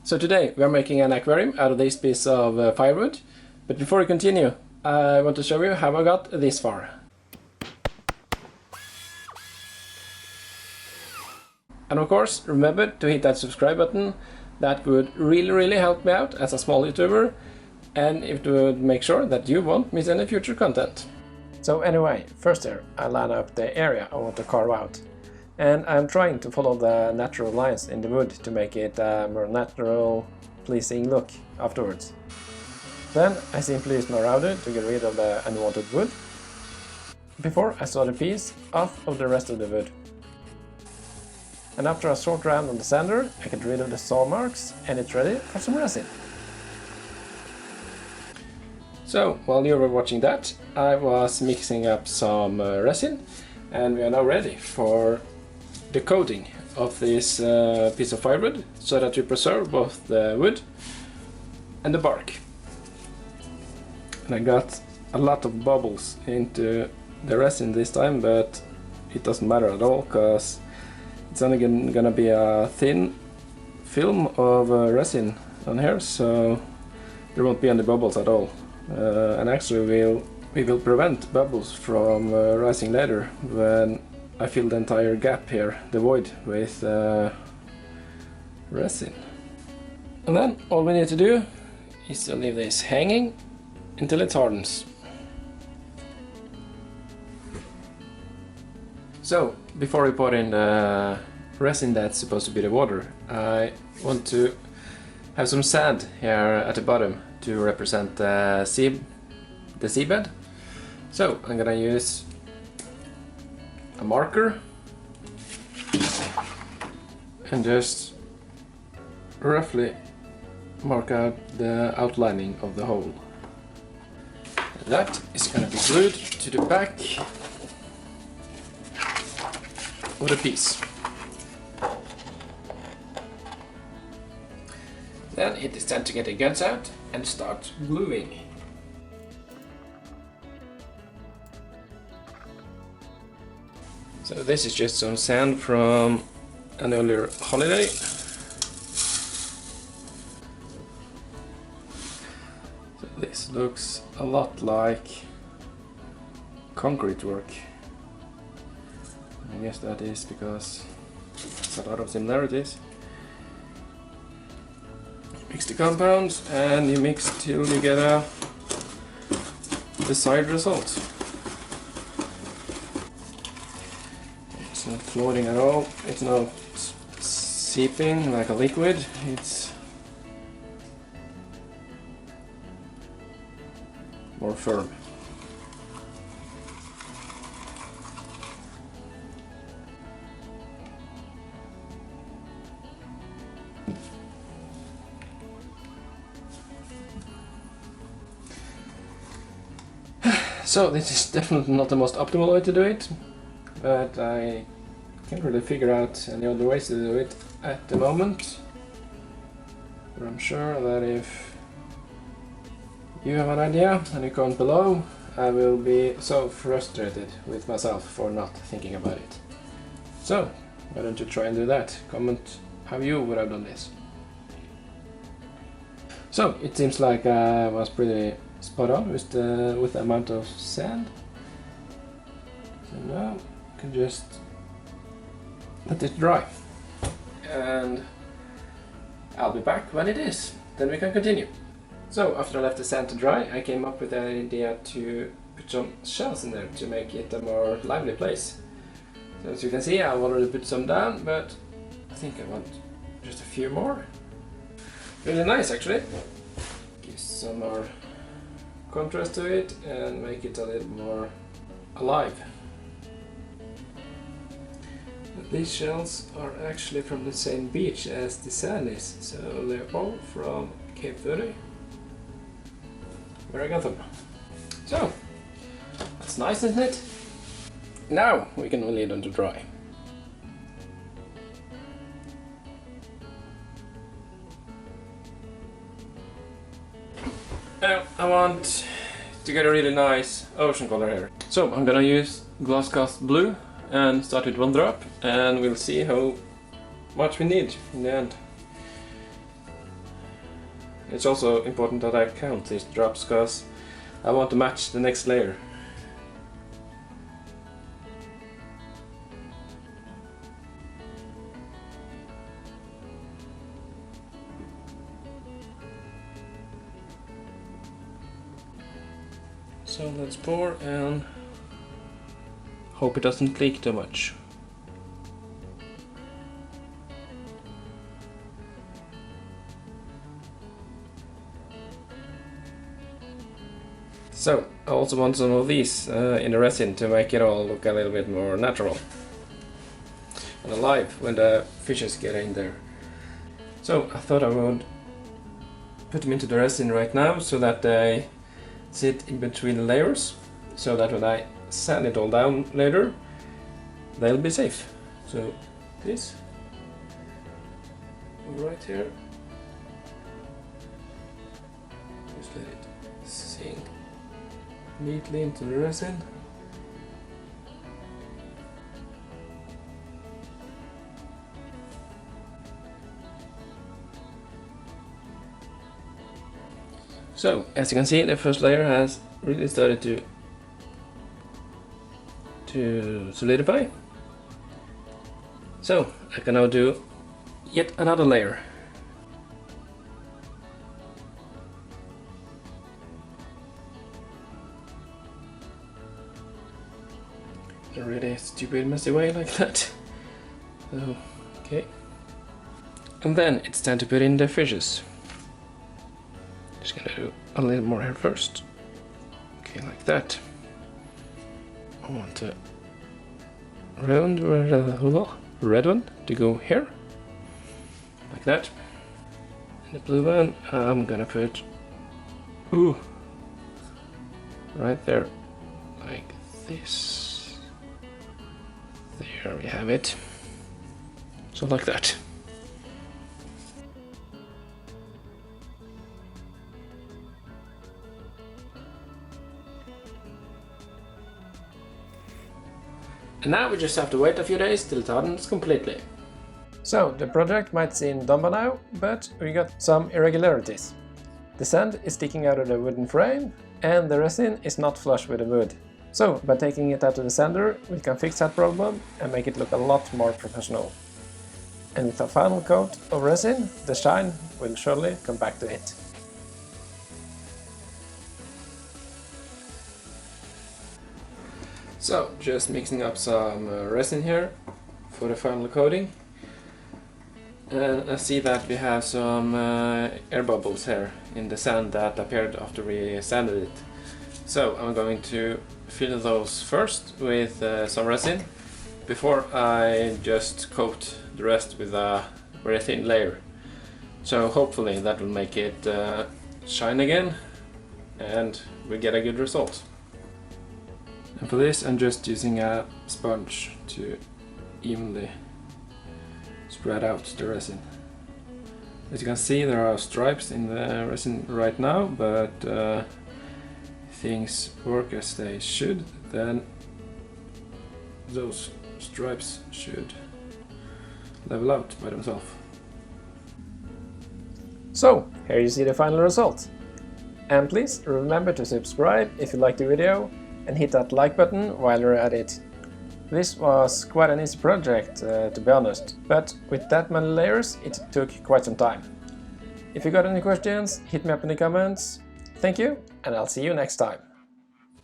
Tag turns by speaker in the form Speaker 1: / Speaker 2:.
Speaker 1: So today we are making an aquarium out of this piece of firewood, but before we continue I want to show you how I got this far. And of course remember to hit that subscribe button. That would really help me out as a small YouTuber, and it would make sure that you won't miss any future content. So anyway, first here I line up the area I want to carve out. And I'm trying to follow the natural lines in the wood to make it a more natural, pleasing look afterwards. Then I simply use my router to get rid of the unwanted wood, before I saw the piece off of the rest of the wood. And after a short round on the sander, I get rid of the saw marks and it's ready for some resin. So, while you were watching that, I was mixing up some resin, and we are now ready for the coating of this piece of firewood, so that we preserve both the wood and the bark. And I got a lot of bubbles into the resin this time, but it doesn't matter at all, because it's only gonna be a thin film of resin on here, so there won't be any bubbles at all. And actually we will prevent bubbles from rising later when I fill the entire gap here, the void, with resin. And then all we need to do is to leave this hanging until it hardens. So before we put in the resin that's supposed to be the water, I want to have some sand here at the bottom to represent the seabed. So I'm gonna use a marker and just roughly mark out the outlining of the hole. And that is gonna be glued to the back of the piece. Then it is time to get the guns out and start gluing. So this is just some sand from an earlier holiday. So this looks a lot like concrete work. I guess that is because there's a lot of similarities. Mix the compounds and you mix till you get a desired result. It's not floating at all, it's not seeping like a liquid, it's more firm. So this is definitely not the most optimal way to do it, but I can't really figure out any other ways to do it at the moment. But I'm sure that if you have an idea and you comment below, I will be so frustrated with myself for not thinking about it. So why don't you try and do that? Comment how you would have done this. So it seems like I was pretty spot on with the amount of sand. So now you can just let it dry, and I'll be back when it is. Then we can continue. So after I left the sand to dry, I came up with the idea to put some shells in there to make it a more lively place. So as you can see, I've already put some down, but I think I want just a few more. Really nice actually. Gives some more contrast to it and make it a little more alive. These shells are actually from the same beach as the sand is, so they're all from Cape Verde, where I got them. So that's nice, isn't it? Now we can leave them to dry. Now I want to get a really nice ocean color here. So I'm gonna use glass cast blue and start with one drop, and we'll see how much we need in the end. it's also important that I count these drops because I want to match the next layer. So let's pour and hope it doesn't leak too much. So I also want some of these in the resin to make it all look a little bit more natural and alive when the fishes get in there. So I thought I would put them into the resin right now so that they sit in between the layers, so that when I sand it all down later they'll be safe. So this right here, just let it sink neatly into the resin. So, as you can see, the first layer has really started to solidify. So, I can now do yet another layer. In a really stupid, messy way like that. So, okay. And then it's time to put in the fishes. Just gonna do a little more here first. Okay, like that. I want the red one to go here. Like that. And the blue one, I'm gonna put right there. Like this. There we have it. So like that. And now we just have to wait a few days till it hardens completely. So, the project might seem done by now, but we got some irregularities. The sand is sticking out of the wooden frame, and the resin is not flush with the wood. So, by taking it out to the sander, we can fix that problem and make it look a lot more professional. And with a final coat of resin, the shine will surely come back to it. So, just mixing up some resin here for the final coating. And I see that we have some air bubbles here in the sand that appeared after we sanded it. So I'm going to fill those first with some resin before I just coat the rest with a very thin layer. So hopefully that will make it shine again and we get a good result. And for this I'm just using a sponge to evenly spread out the resin. As you can see, there are stripes in the resin right now, but if things work as they should, then those stripes should level out by themselves. So, here you see the final result. And please remember to subscribe if you liked the video and hit that like button while you're at it. This was quite an easy project, to be honest, but with that many layers it took quite some time. If you got any questions, hit me up in the comments. Thank you, and I'll see you next time.